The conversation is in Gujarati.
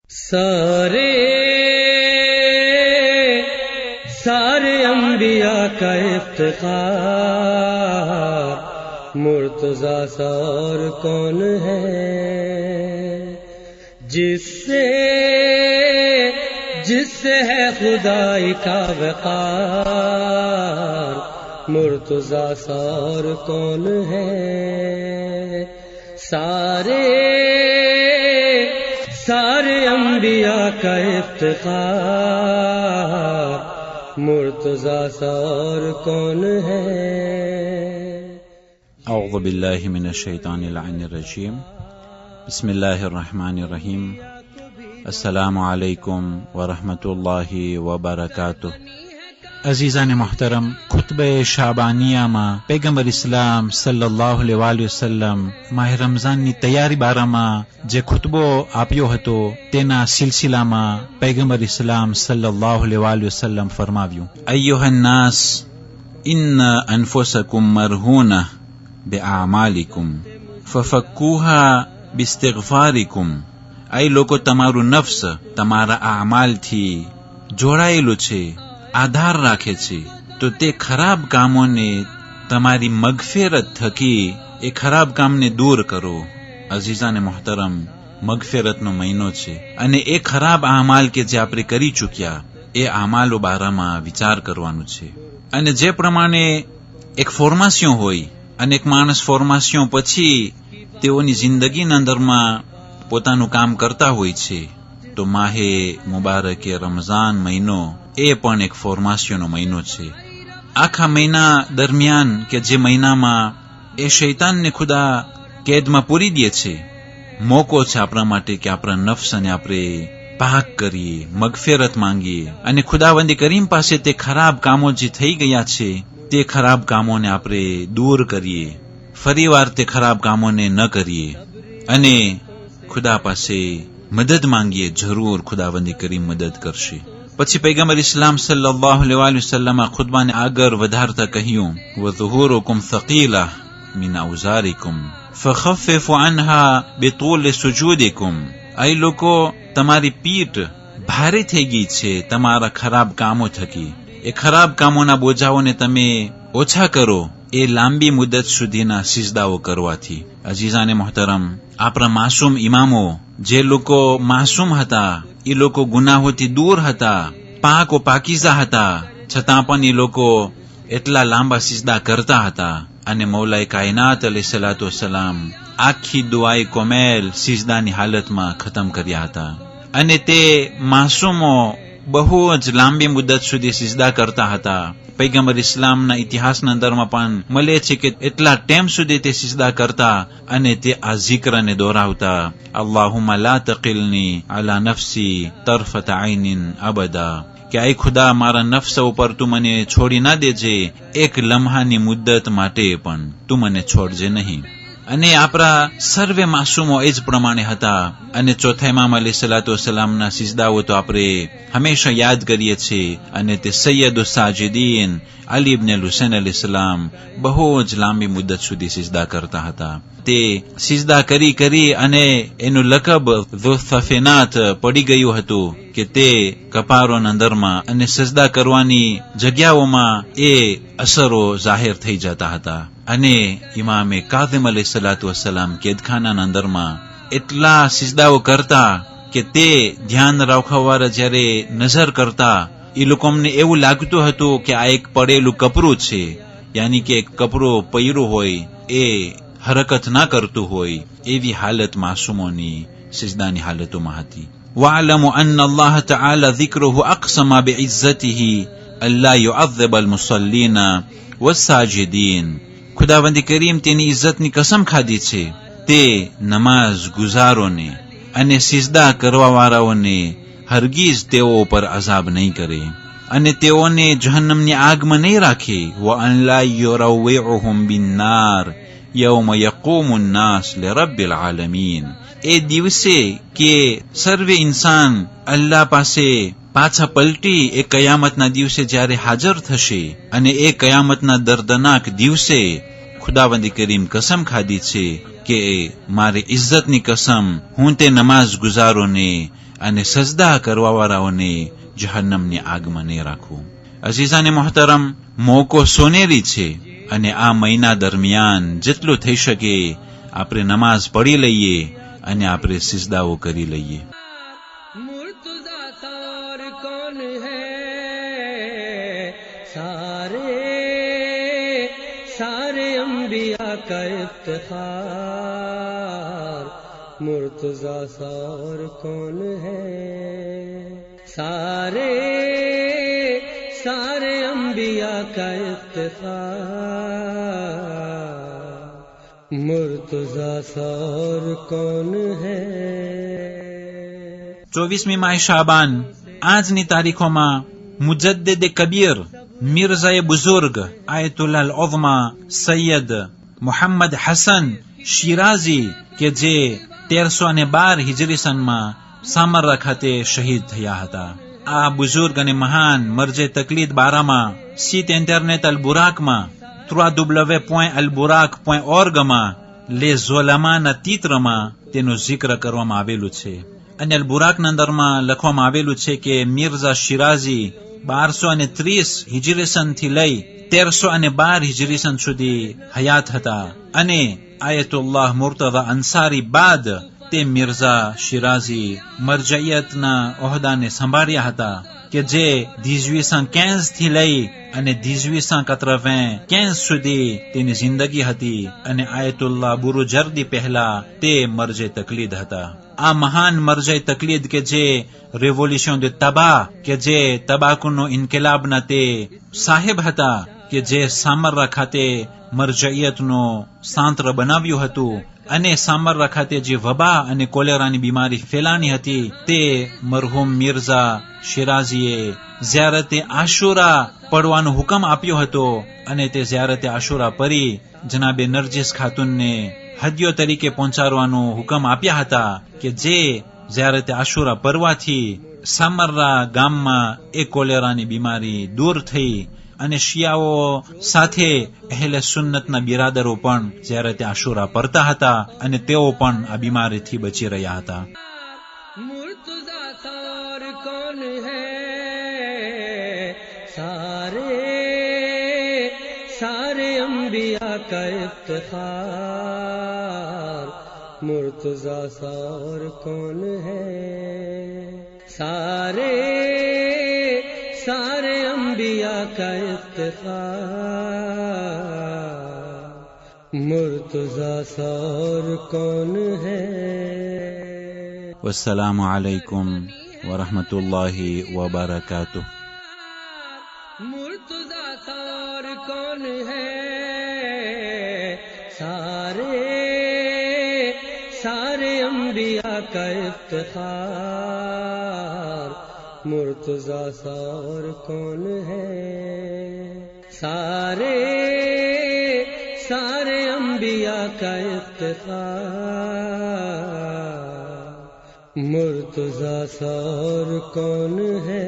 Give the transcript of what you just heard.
सारे अंबिया का इफ्तिखार मुर्तज़ा सा और कौन है, जिससे है खुदाई का वक़ार मुर्तज़ा सा और कौन है। सारे अंबिया का इफ्तिखार मुर्तज़ा सा और कौन है। अऊज़ु बिल्लाहि मिनश शैतानिर रजीम। बिस्मिल्लाहिर रहमानिर रहीम। अस्सलामु अलैकुम व रहमतुल्लाहि व बरकातुह। अजीज़ान मोहतरम, खुतबे शाबानिया में पैगंबर इस्लाम सल्लल्लाहु अलैहि वसल्लम माह रमजान ની તૈયારી બારામાં જે ખુતબો આપ્યો હતો તેના સિલસિલામાં पैगंबर इस्लाम सल्लल्लाहु अलैहि वसल्लम फरमाव्યું, अय्युहन नास इन्न अनफुसकुम मरहूना बिअमालिकुम फफक्कूहा बिइस्तिगफारिकुम। ऐ લોકો તમારું નફ્સ તમારા આમાલથી જોડાયેલું છે, આધાર રાખે છે, તો તે ખરાબ કામોને તમારી મગફિરત થકી એ ખરાબ કામને દૂર કરો। અઝીઝાને મોહતરમ, મગફિરતનો મહિનો છે અને એ ખરાબ આમાલ કે જે આપણે કરી ચૂક્યા એ આમાલો બારામાં વિચાર કરવાનું છે। અને જે પ્રમાણે એક ફોર્માસિયો હોય અને એક માણસ ફોર્માસિયો પછી તેઓની જિંદગીના અંદરમાં પોતાનું કામ કરતા હોય છે, તો માહે મુબારકે રમઝાન મહિનો એ પણ એક ફોર્માસિયોનો મહિનો છે। આખા મહિના દરમિયાન કે જે મહિનામાં એ શૈતાનને ખુદા કેદમાં પૂરી દે છે, મોકો છે આપણા માટે કે આપણા નફ્સને આપણે પાક કરીએ, મગફિરત માંગીએ અને ખુદાવંદી કરીમ પાસે તે ખરાબ કામો જે થઈ ગયા છે તે ખરાબ કામોને આપણે દૂર કરીએ, ફરીવાર તે ખરાબ કામોને ન કરીએ અને ખુદા પાસે મદદ માંગીએ। જરૂર ખુદાવંદી કરીમ મદદ કરશે। પછી પૈગંબર ઇસ્લામ સલ્લલ્લાહુ अलैहि वसल्लम ખુતબાને આગળ વધારતા કહ્યું, વઝુહુરુકુમ થકીલા મિન અવઝારિકુમ ફખફિફુ અન્હા બિતૂલ સુજૂદિકુમ। આ લોકો તમારી પીઠ ભારે થઈ ગઈ છે તમારા ખરાબ કામો થકી, એ ખરાબ કામોના બોજાઓને તમે ઓછા કરો એ લાંબી મુદત સુધીના સિજદાઓ કરવાથી। અજીઝાને મોહતરમ, આપણા માસૂમ ઇમામો જે લોકો માસૂમ હતા, એ લોકો ગુનાહોથી દૂર હતા, પાક ઓ પાકીઝા હતા, છતાં પણ એ લોકો એટલા લાંબા સિજદા કરતા હતા અને મૌલાએ કાયનાત અલૈહિસ્સલાતુ વસ્સલામ આખી દુઆએ કોમેલ સિજદાની હાલતમાં ખતમ કર્યા હતા। અને તે માસૂમો બહુ જ લાંબી મુદત સુધી સિજદા કરતા હતા। પૈગંબર ઇસ્લામના ઇતિહાસના અંદરમાં પણ મળે છે કે એટલા ટાઈમ સુધી તે સિજદા કરતા અને તે આ ઝિક્રને દોહરાવતા, અલ્લાહુમ્મા લા તકિલની અલા નફસી તરફત આઈનિન અબદા, કે આય ખુદા મારા નફ્સ ઉપર તું મને છોડી ના દેજે, એક લમ્હાની મુદ્દત માટે પણ તું મને છોડજે નહીં। અને આપણા સર્વે માસૂમો એ જ પ્રમાણે હતા। અને ચોથા ઇમામ અલૈહિસ્સલાતુ વસ્સલામના સિજદાઓ તો આપણે હંમેશા યાદ કરીએ છીએ અને તે સૈયદુ સાજિદીન અલી ઇબ્ન હુસૈન અલૈહિસ્સલામ બહુ જ લાંબી મુદ્દત સુધી સિજદા કરતા હતા। તે સિજદા કરી કરી અને એનું લકબ ઝુસફિનાત પડી ગયું હતું કે તે કપારોના અંદરમાં અને સજદા કરવાની જગ્યાઓમાં એ અસરો જાહેર થઈ જતા હતા। અને ઇમામે કાઝિમ અલૈહિસ્સલાતુ વસ્સલામ કેદખાનાના અંદરમાં એટલા સિજદાઓ કરતા કે તે ધ્યાન રાખવાવાળા જ્યારે નજર કરતા એ લોકોને એવું લાગતું હતું કે આ એક પડેલું કપરું છે, યાની કે એક કપરું પૈરું હોય એ હરકત ના કરતું હોય, એવી હાલત માસૂમોની સિજદાની હાલતોમાં હતી। વa'લમુ અન્ન અલ્લાહ તઆલા ઝિક્રુહુ અક્સમા બિઇઝ્ઝતિહી અલ્લા યુઅઝ્ઝિબ અલ-મુસલ્લીન વસ-સાજિદીન। ખુદાવંદી કરીમ તેની ઇજ્જતની કસમ ખાધી છે, તે નમાઝ ગુજારોને અને સિજદા કરવાવાળાઓને હરગીઝ તેઓ ઉપર અઝાબ નહીં કરે અને તેઓને જહન્નમની આગમાં નહીં રાખે। વઅન લા યુરવ્વિઉહુમ બિન્નાર યૌમ યકૂમુન નાસ લિરબ્બિલ આલમીન। એ દિવસે કે સર્વે ઇન્સાન અલ્લાહ પાસે પાછા પલટી એ કયામતના દિવસે જ્યારે હાજર થશે અને એ કયામતના દર્દનાક દિવસે ખુદાવંદી કરીમ કસમ ખાધી છે કે મારી ઇજ્જતની કસમ, હું તે નમાઝ ગુજારોને અને સજદા કરવાવાળાઓને જહન્નમની આગમાં નહીં રાખવું. અઝીઝાને મોહતરમ, મોકો સોનેરી છે અને આ મહિના દરમિયાન જેટલું થઈ શકે આપણે નમાઝ પઢી લઈએ અને આપણે સિજદાઓ કરી લઈએ. मुर्तज़ा सार कौन है, सारे सारे अंबिया का इफ्तिखार. मुर्तज़ा सार कौन है, सारे सारे अंबिया का इफ्तिखार. मुर्तज़ा सार कौन है. 24મી માહ શાબાન આજની તારીખોમાં મુજદ્દિદ કબીર મિર્ઝાએ બુઝુર્ગ આયતુલ્લાહ ઉઝમા સૈયદ મોહમ્મદ હસન શિરાઝી કે જે 1312 હિજરી સનમાં સામરા ખાતે શહીદ થયા હતા. આ બુઝુર્ગ અને મહાન મરજે તકલીદ બારામાં સીટ ઇન્ટરનેટ અલ-બુરાકમાં www.alburak.org માં લે ઝોલામાના તીત્રમાં તેનું જિક્ર કરવામાં આવેલું છે. અને અલ-બુરાકના અંદરમાં લખવામાં આવેલું છે કે મિર્ઝા શિરાઝી 1230 હિજરી સનથી લઈ 1312 હિજરી સન સુધી હયાત હતા અને આયતુલ્લાહ મુર્તઝા અંસારી બાદ તે મિર્ઝા શિરાઝી મરજઈયતના ઓહદાને સંભાળ્યા હતા કે જે 1815 થી લઈ અને 1895 સુધી તેની જિંદગી હતી અને આયતુલ્લાહ બુરુજર્દી પહેલા તે મરજે તકલીદ હતા. આ મહાન મરજે તકલીદ કે જે રેવોલ્યુશન de તબાહ કે જે તબાકુનો ઇન્કિલાબના તે સાહેબ હતા કે જે સામરા ખાતે મરજઈયતનો સાંત્ર બનાવ્યું હતું અને સામરા ખાતે જે વબા અને કોલેરાની બીમારી ફેલાની હતી તે મરહુમ મિર્ઝા શિરાઝીએ ઝિયારતે આશુરા પડવાનો હુકમ આપ્યો હતો અને તે ઝિયારતે આશુરા પરી જનાબે નરજીસ ખાતુનને હદિયો તરીકે પહોંચાડવાનો હુકમ આપ્યા હતા કે જે ઝિયારતે આશુરા પરવાથી સામરા ગામમાં એ કોલેરાની બીમારી દૂર થઈ અને શિયાઓ સાથે અહેલે સુન્નતના બિરાદરો પણ ઝિયારતે આશુરા પરતા હતા અને તેઓ પણ આ બીમારીથી બચી રહ્યા હતા. मुर्तज़ा सार कौन है, सारे सारे अंबिया का इफ्तिखार. मुर्तज़ा सार कौन है, सारे सारे अंबिया का इफ्तिखार. मुर्तज़ा सार कौन है. વસ્સલામુ અલૈકુમ વરહમતુલ્લાહિ વબરકાતુહ. मुर्तज़ा सार कौन है, सारे सारे अंबिया का इफ्तिखार. मुर्तज़ा सार कौन है, सारे सारे अंबिया का इफ्तिखार. मुर्तज़ा सार कौन है.